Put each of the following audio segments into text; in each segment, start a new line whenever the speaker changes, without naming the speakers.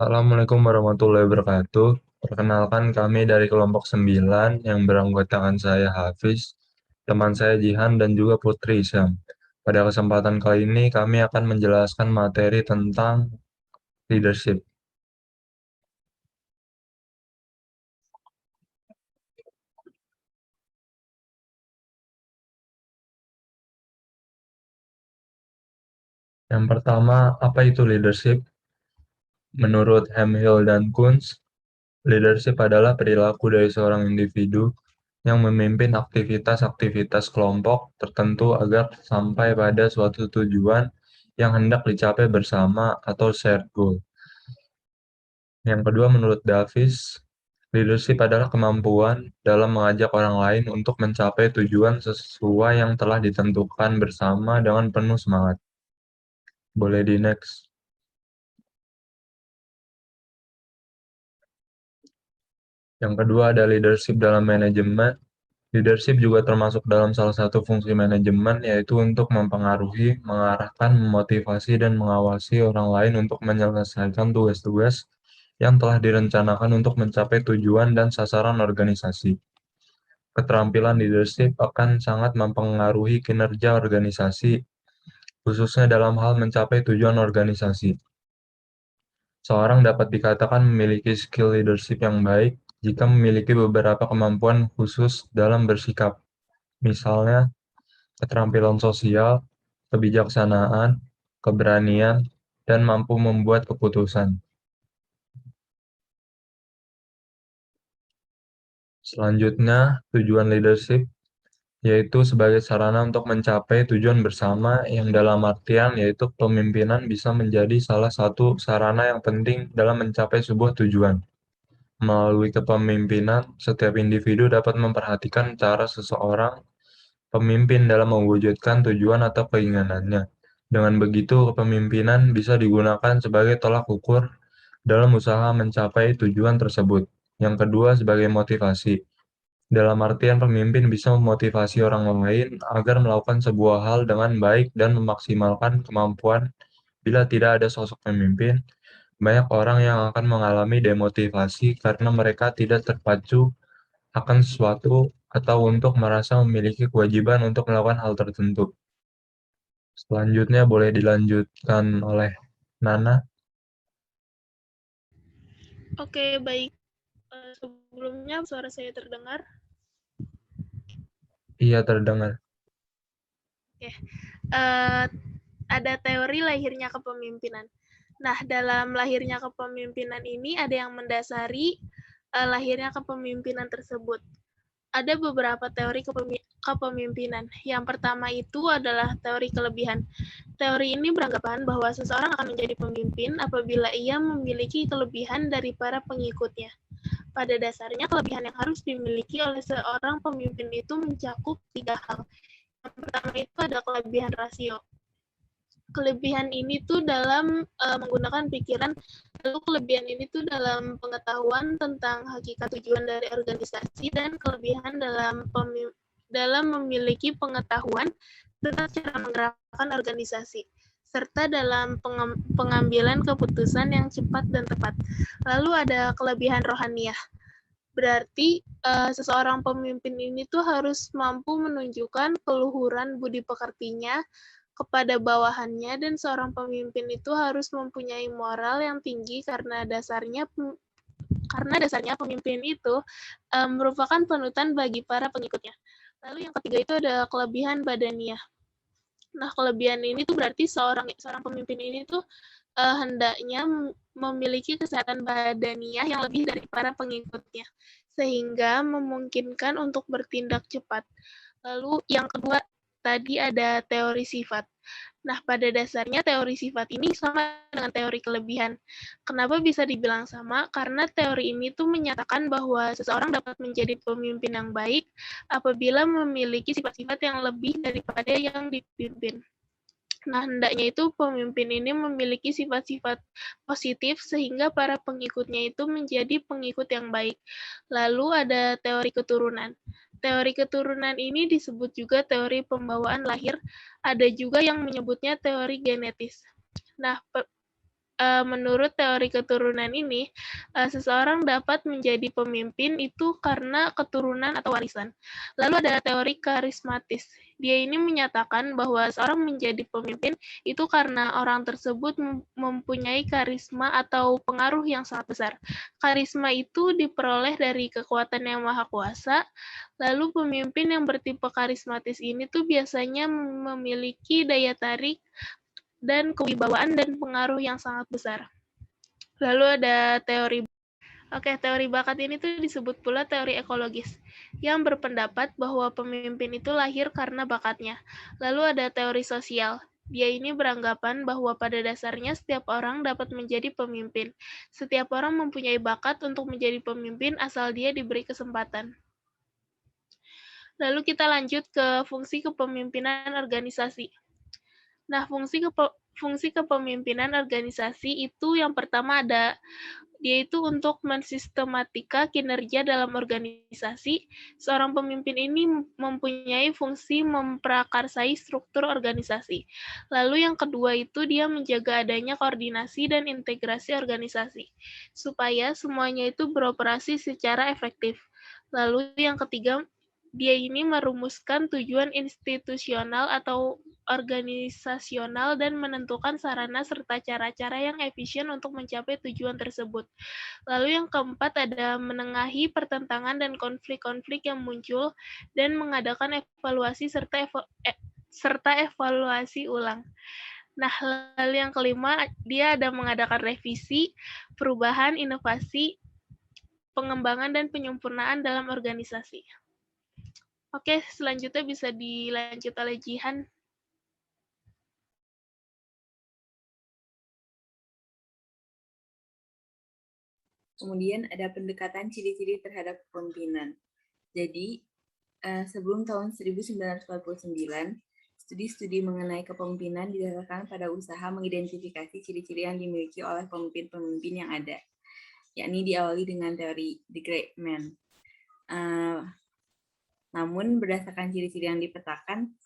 Assalamualaikum warahmatullahi wabarakatuh. Perkenalkan kami dari kelompok 9 yang beranggotakan saya Hafiz, teman saya Jihan, dan juga Putri Isyam. Pada kesempatan kali ini kami akan menjelaskan materi tentang leadership. Yang pertama, apa itu leadership? Menurut Hemhill dan Kunz, leadership adalah perilaku dari seorang individu yang memimpin aktivitas-aktivitas kelompok tertentu agar sampai pada suatu tujuan yang hendak dicapai bersama atau shared goal. Yang kedua, menurut Davis, leadership adalah kemampuan dalam mengajak orang lain untuk mencapai tujuan sesuai yang telah ditentukan bersama dengan penuh semangat. Boleh di next. Yang kedua ada leadership dalam manajemen. Leadership juga termasuk dalam salah satu fungsi manajemen, yaitu untuk mempengaruhi, mengarahkan, memotivasi, dan mengawasi orang lain untuk menyelesaikan tugas-tugas yang telah direncanakan untuk mencapai tujuan dan sasaran organisasi. Keterampilan leadership akan sangat mempengaruhi kinerja organisasi, khususnya dalam hal mencapai tujuan organisasi. Seorang dapat dikatakan memiliki skill leadership yang baik jika memiliki beberapa kemampuan khusus dalam bersikap, misalnya keterampilan sosial, kebijaksanaan, keberanian, dan mampu membuat keputusan. Selanjutnya, tujuan leadership yaitu sebagai sarana untuk mencapai tujuan bersama yang dalam artian yaitu kepemimpinan bisa menjadi salah satu sarana yang penting dalam mencapai sebuah tujuan. Melalui kepemimpinan, setiap individu dapat memperhatikan cara seseorang pemimpin dalam mewujudkan tujuan atau keinginannya. Dengan begitu, kepemimpinan bisa digunakan sebagai tolak ukur dalam usaha mencapai tujuan tersebut. Yang kedua, sebagai motivasi. Dalam artian pemimpin bisa memotivasi orang lain agar melakukan sebuah hal dengan baik dan memaksimalkan kemampuan. Bila tidak ada sosok pemimpin, banyak orang yang akan mengalami demotivasi karena mereka tidak terpacu akan sesuatu atau untuk merasa memiliki kewajiban untuk melakukan hal tertentu. Selanjutnya boleh dilanjutkan oleh Nana.
Oke, baik. Sebelumnya suara saya terdengar.
Iya terdengar.
Oke. Uh, ada teori lahirnya kepemimpinan. Nah, dalam lahirnya kepemimpinan ini ada yang mendasari lahirnya kepemimpinan tersebut. Ada beberapa teori kepemimpinan. Yang pertama itu adalah teori kelebihan. Teori ini beranggapan bahwa seseorang akan menjadi pemimpin apabila ia memiliki kelebihan dari para pengikutnya. Pada dasarnya, kelebihan yang harus dimiliki oleh seorang pemimpin itu mencakup 3 hal. Yang pertama itu ada kelebihan rasio. Kelebihan ini tuh dalam menggunakan pikiran, lalu kelebihan ini tuh dalam pengetahuan tentang hakikat tujuan dari organisasi, dan kelebihan dalam memiliki pengetahuan tentang cara menggerakkan organisasi, serta dalam pengambilan keputusan yang cepat dan tepat. Lalu ada kelebihan rohaniah. Berarti seseorang pemimpin ini tuh harus mampu menunjukkan keluhuran budi pekertinya kepada bawahannya, dan seorang pemimpin itu harus mempunyai moral yang tinggi karena dasarnya pemimpin itu merupakan panutan bagi para pengikutnya. Lalu yang ketiga itu ada kelebihan badaniah. Nah, kelebihan ini tuh berarti seorang pemimpin ini tuh hendaknya memiliki kesehatan badaniah yang lebih dari para pengikutnya, sehingga memungkinkan untuk bertindak cepat. Lalu yang kedua tadi ada teori sifat. Nah, pada dasarnya teori sifat ini sama dengan teori kelebihan. Kenapa bisa dibilang sama? Karena teori ini tuh menyatakan bahwa seseorang dapat menjadi pemimpin yang baik apabila memiliki sifat-sifat yang lebih daripada yang dipimpin. Nah, hendaknya itu pemimpin ini memiliki sifat-sifat positif sehingga para pengikutnya itu menjadi pengikut yang baik. Lalu ada teori keturunan. Teori keturunan ini disebut juga teori pembawaan lahir. Ada juga yang menyebutnya teori genetis. Nah, menurut teori keturunan ini, seseorang dapat menjadi pemimpin itu karena keturunan atau warisan. Lalu ada teori karismatis. Dia ini menyatakan bahwa seorang menjadi pemimpin itu karena orang tersebut mempunyai karisma atau pengaruh yang sangat besar. Karisma itu diperoleh dari kekuatan yang maha kuasa. Lalu pemimpin yang bertipe karismatis ini tuh biasanya memiliki daya tarik dan kewibawaan dan pengaruh yang sangat besar. Lalu ada teori bakat ini tuh disebut pula teori ekologis, yang berpendapat bahwa pemimpin itu lahir karena bakatnya. Lalu ada teori sosial. Dia ini beranggapan bahwa pada dasarnya setiap orang dapat menjadi pemimpin. Setiap orang mempunyai bakat untuk menjadi pemimpin asal dia diberi kesempatan. Lalu kita lanjut ke fungsi kepemimpinan organisasi. Nah, fungsi kepemimpinan organisasi itu yang pertama ada, yaitu untuk mensistematika kinerja dalam organisasi. Seorang pemimpin ini mempunyai fungsi memprakarsai struktur organisasi. Lalu yang kedua itu dia menjaga adanya koordinasi dan integrasi organisasi, supaya semuanya itu beroperasi secara efektif. Lalu yang ketiga, dia ini merumuskan tujuan institusional atau organisasional dan menentukan sarana serta cara-cara yang efisien untuk mencapai tujuan tersebut. Lalu yang keempat ada menengahi pertentangan dan konflik-konflik yang muncul dan mengadakan evaluasi serta evaluasi ulang. Nah, lalu yang kelima dia ada mengadakan revisi, perubahan, inovasi, pengembangan dan penyempurnaan dalam organisasi. Oke, selanjutnya bisa dilanjut oleh Jihan.
Kemudian ada pendekatan ciri-ciri terhadap kepemimpinan. Jadi, sebelum tahun 1949, studi-studi mengenai kepemimpinan didasarkan pada usaha mengidentifikasi ciri-ciri yang dimiliki oleh pemimpin-pemimpin yang ada, yakni diawali dengan teori The Great Man. Namun, berdasarkan ciri-ciri yang dipetakan,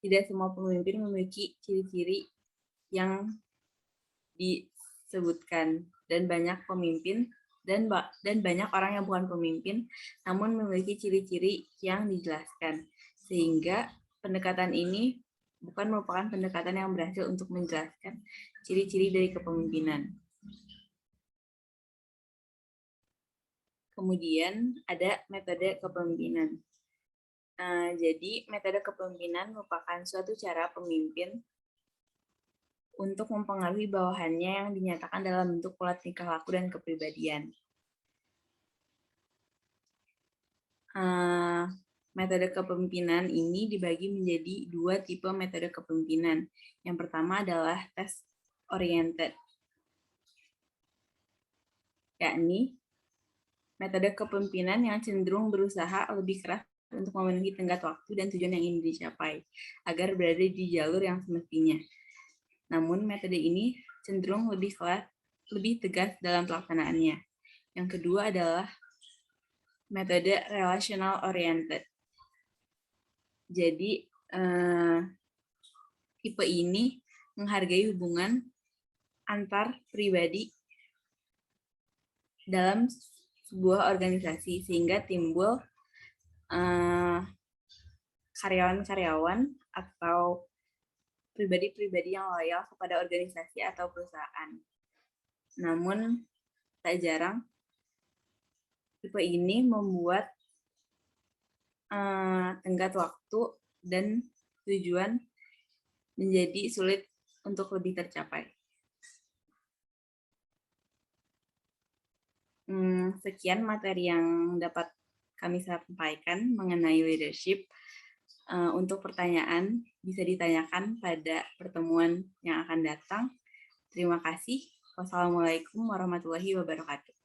tidak semua pemimpin memiliki ciri-ciri yang disebutkan, dan banyak pemimpin dan banyak orang yang bukan pemimpin namun memiliki ciri-ciri yang dijelaskan, sehingga pendekatan ini bukan merupakan pendekatan yang berhasil untuk menjelaskan ciri-ciri dari kepemimpinan. Kemudian ada metode kepemimpinan. Jadi metode kepemimpinan merupakan suatu cara pemimpin untuk mempengaruhi bawahannya yang dinyatakan dalam bentuk pola tingkah laku dan kepribadian. Metode kepemimpinan ini dibagi menjadi dua tipe metode kepemimpinan. Yang pertama adalah task oriented, yakni metode kepemimpinan yang cenderung berusaha lebih keras untuk memenuhi tenggat waktu dan tujuan yang ingin dicapai, agar berada di jalur yang semestinya. Namun metode ini cenderung lebih tegas dalam pelaksanaannya. Yang kedua adalah metode relational oriented. Jadi tipe ini menghargai hubungan antar pribadi dalam sebuah organisasi, sehingga timbul karyawan-karyawan atau pribadi-pribadi yang loyal kepada organisasi atau perusahaan. Namun, tak jarang tipe ini membuat tenggat waktu dan tujuan menjadi sulit untuk lebih tercapai. Sekian materi yang dapat kami sampaikan mengenai leadership. Untuk pertanyaan bisa ditanyakan pada pertemuan yang akan datang. Terima kasih. Wassalamualaikum warahmatullahi wabarakatuh.